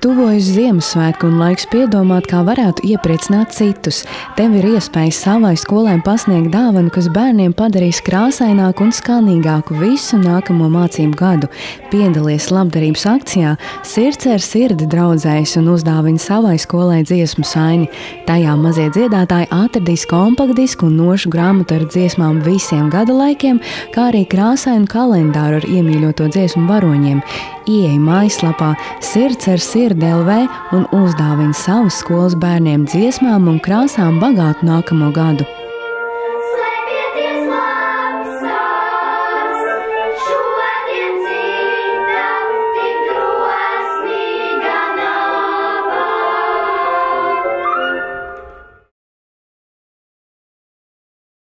Tuvojas Ziemassvētku un laiks piedomāt, kā varētu iepriecināt citus. Tev ir iespēja savai skolai pasniegt dāvanu, kas bērniem padarīs krāsaināku un skanīgāku visu nākamo mācību gadu. Piedalies labdarības akcijā Sirds ar sirdi draudzējas un uzdāvini savai skolai dziesmu saini. Tajā mazie dziedātāji atradīs kompaktdisku un nošu grāmatu ar dziesmām visiem gada laikiem, kā arī krāsainu kalendāru ar iemīļoto dziesmu varoņiem. Ieej mājaslapā Sirds ar sirdi LV un uzdāvini savas skolas bērniem dziesmām un krāsām bagātu nākamo gadu.